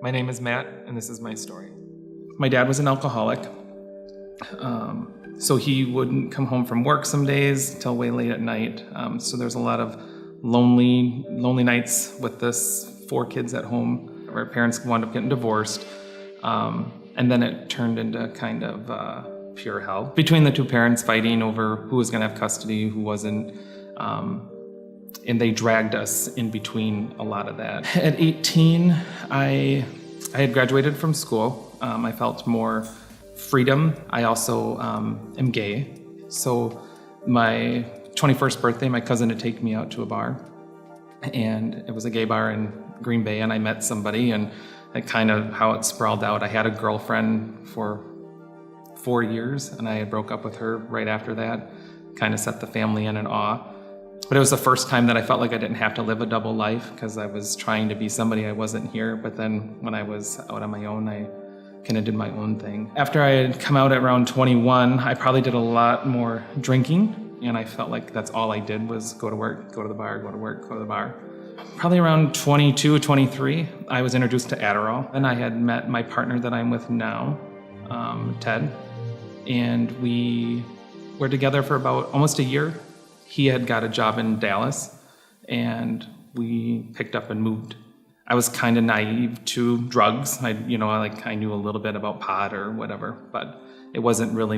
My name is Matt, and this is my story. My dad was an alcoholic, so he wouldn't come home from work some days till way late at night. So there's a lot of lonely nights with this 4 kids at home. Our parents wound up getting divorced, and then it turned into kind of pure hell. Between the 2 parents fighting over who was going to have custody, who wasn't, and they dragged us in between a lot of that. At 18, I had graduated from school. I felt more freedom. I also am gay. So my 21st birthday, my cousin would take me out to a bar. And it was a gay bar in Green Bay, and I met somebody, and it kind of how it sprawled out. I had a girlfriend for 4 years, and I broke up with her right after that. Kind of set the family in awe. But it was the first time that I felt like I didn't have to live a double life, because I was trying to be somebody I wasn't here. But then when I was out on my own, I kind of did my own thing. After I had come out at around 21, I probably did a lot more drinking, and I felt like that's all I did was go to work, go to the bar, go to work, go to the bar. Probably around 22, 23, I was introduced to Adderall. And I had met my partner that I'm with now, Ted, and we were together for about almost a year. He had got a job in Dallas, and we picked up and moved. I was kind of naive to drugs. I knew a little bit about pot or whatever, but it wasn't really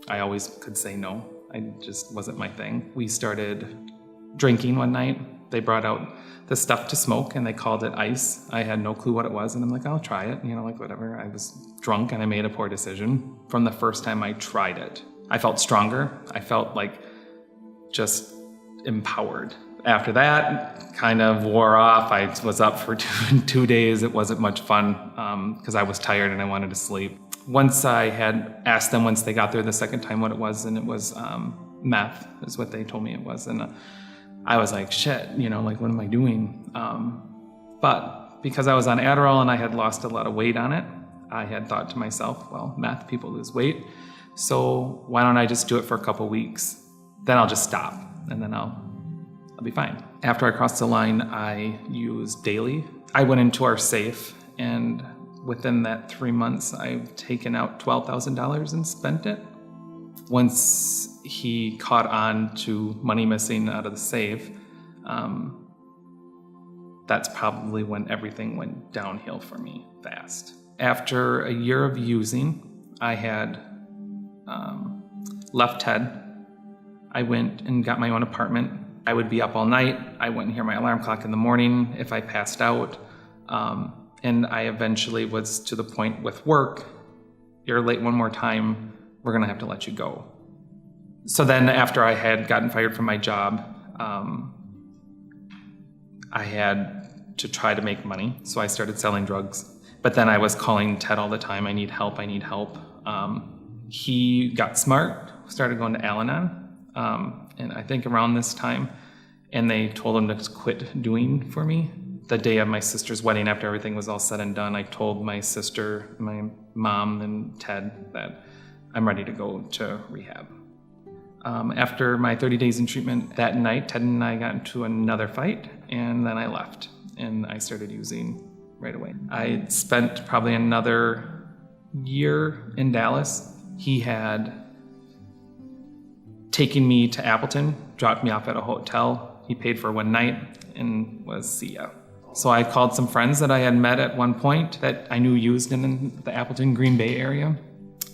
I always could say no. It just wasn't my thing. We started drinking one night. They brought out the stuff to smoke, and they called it ice. I had no clue what it was, and I'm like, I'll try it, whatever. I was drunk, and I made a poor decision. From the first time I tried it, I felt stronger. I felt like just empowered. After that, kind of wore off. I was up for 2 days. It wasn't much fun because I was tired and I wanted to sleep. Once I had asked them once they got there the second time what it was, and it was meth is what they told me it was. And I was like, shit, what am I doing? But because I was on Adderall and I had lost a lot of weight on it, I had thought to myself, well, meth, people lose weight. So why don't I just do it for a couple weeks? Then I'll just stop, and then I'll be fine. After I crossed the line, I used daily. I went into our safe, and within that 3 months, I've taken out $12,000 and spent it. Once he caught on to money missing out of the safe, that's probably when everything went downhill for me fast. After a year of using, I had left Ted. I went and got my own apartment. I would be up all night. I wouldn't hear my alarm clock in the morning if I passed out. And I eventually was to the point with work, you're late one more time, we're gonna have to let you go. So then after I had gotten fired from my job, I had to try to make money. So I started selling drugs. But then I was calling Ted all the time, I need help. He got smart, started going to Al-Anon. And I think around this time, and they told him to quit doing for me. The day of my sister's wedding, after everything was all said and done, I told my sister, my mom, and Ted that I'm ready to go to rehab. After my 30 days in treatment, that night, Ted and I got into another fight, and then I left, and I started using right away. I spent probably another year in Dallas. He had taken me to Appleton, dropped me off at a hotel. He paid for one night and was see ya. So I called some friends that I had met at one point that I knew used in the Appleton, Green Bay area.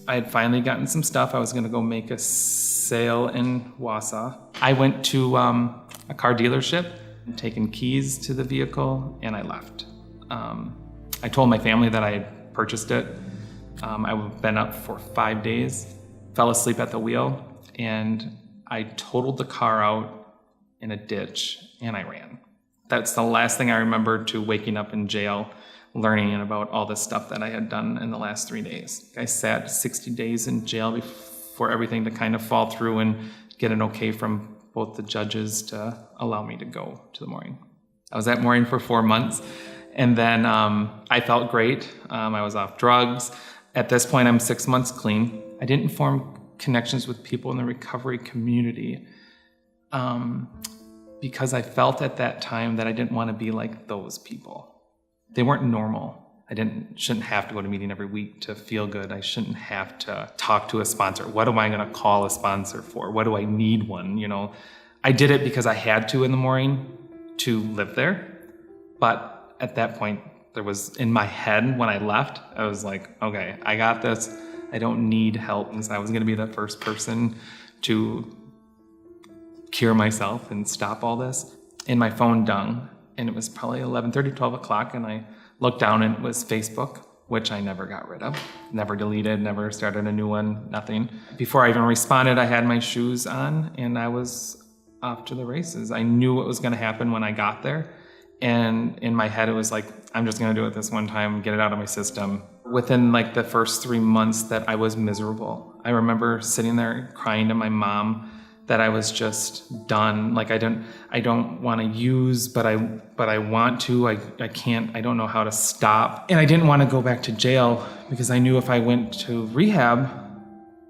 I had finally gotten some stuff. I was gonna go make a sale in Wausau. I went to a car dealership, taken keys to the vehicle, and I left. I told my family that I had purchased it. I've been up for 5 days, fell asleep at the wheel, and I totaled the car out in a ditch, and I ran. That's the last thing I remember to waking up in jail, learning about all this stuff that I had done in the last 3 days. I sat 60 days in jail for everything to kind of fall through and get an okay from both the judges to allow me to go to the mooring. I was at mooring for 4 months, and then I felt great. I was off drugs. At this point, I'm 6 months clean. I didn't form connections with people in the recovery community because I felt at that time that I didn't want to be like those people. They weren't normal. Shouldn't have to go to a meeting every week to feel good. I shouldn't have to talk to a sponsor. What am I going to call a sponsor for? What do I need one? I did it because I had to in the morning to live there. But at that point, there was in my head when I left, I was like, okay, I got this. I don't need help. I was going to be the first person to cure myself and stop all this. And my phone rung, and it was probably 11:30, 12 o'clock, and I looked down and it was Facebook, which I never got rid of, never deleted, never started a new one, nothing. Before I even responded, I had my shoes on and I was off to the races. I knew what was going to happen when I got there. And in my head, it was like, I'm just going to do it this one time, get it out of my system. Within like the first 3 months that I was miserable, I remember sitting there crying to my mom that I was just done. Like I don't want to use, but I want to. I can't. I don't know how to stop. And I didn't want to go back to jail because I knew if I went to rehab,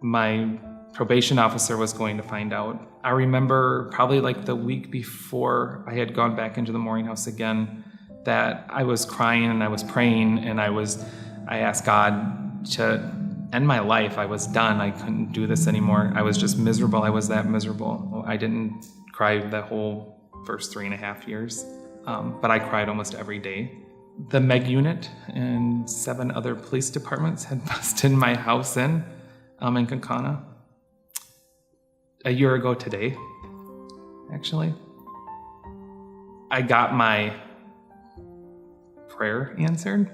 my probation officer was going to find out. I remember probably like the week before I had gone back into the Mooring House again, that I was crying and I was praying and I asked God to end my life. I was done. I couldn't do this anymore. I was just miserable. I was that miserable. I didn't cry the whole first 3.5 years, but I cried almost every day. The MEG unit and 7 other police departments had busted my house in Kaukauna a year ago today, actually. I got my prayer answered.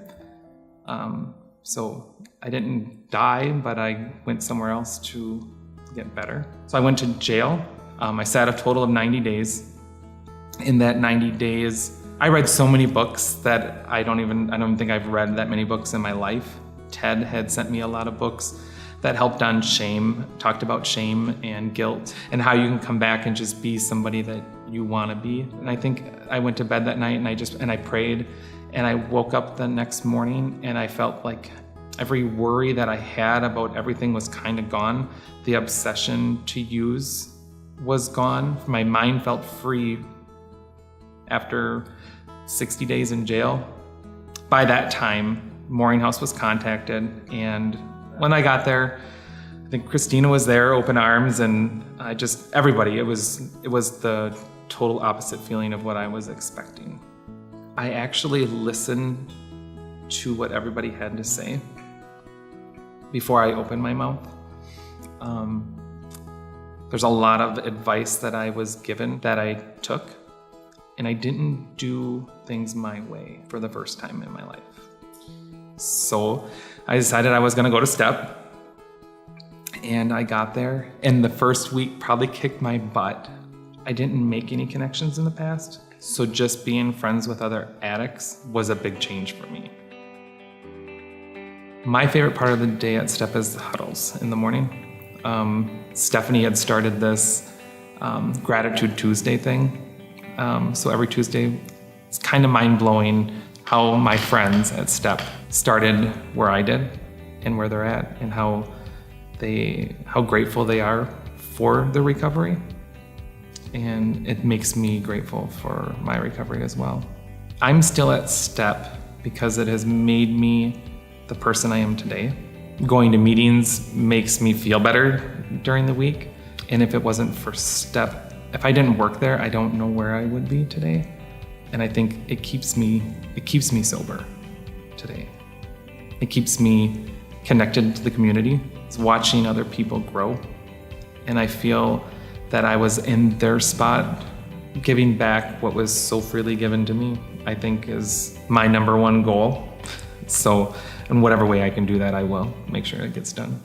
So I didn't die, but I went somewhere else to get better. So I went to jail. I sat a total of 90 days. In that 90 days, I read so many books that I don't think I've read that many books in my life. Ted had sent me a lot of books that helped on shame, talked about shame and guilt and how you can come back and just be somebody that you want to be. And I think I went to bed that night and I prayed, and I woke up the next morning and I felt like every worry that I had about everything was kind of gone. The obsession to use was gone. My mind felt free after 60 days in jail. By that time, Mooring House was contacted, and when I got there, I think Christina was there, open arms, and everybody. It was the total opposite feeling of what I was expecting. I actually listened to what everybody had to say before I opened my mouth. There's a lot of advice that I was given that I took, and I didn't do things my way for the first time in my life. So I decided I was going to go to STEP, and I got there, and the first week probably kicked my butt. I didn't make any connections in the past, so just being friends with other addicts was a big change for me. My favorite part of the day at STEP is the huddles in the morning. Stephanie had started this Gratitude Tuesday thing. So every Tuesday, it's kind of mind-blowing how my friends at STEP started where I did and where they're at, and how grateful they are for the recovery. And it makes me grateful for my recovery as well. I'm still at STEP because it has made me the person I am today. Going to meetings makes me feel better during the week. And if it wasn't for STEP, if I didn't work there, I don't know where I would be today. And I think it keeps me sober today. It keeps me connected to the community. It's watching other people grow. And I feel that I was in their spot, giving back what was so freely given to me, I think is my number one goal. So in whatever way I can do that, I will make sure it gets done.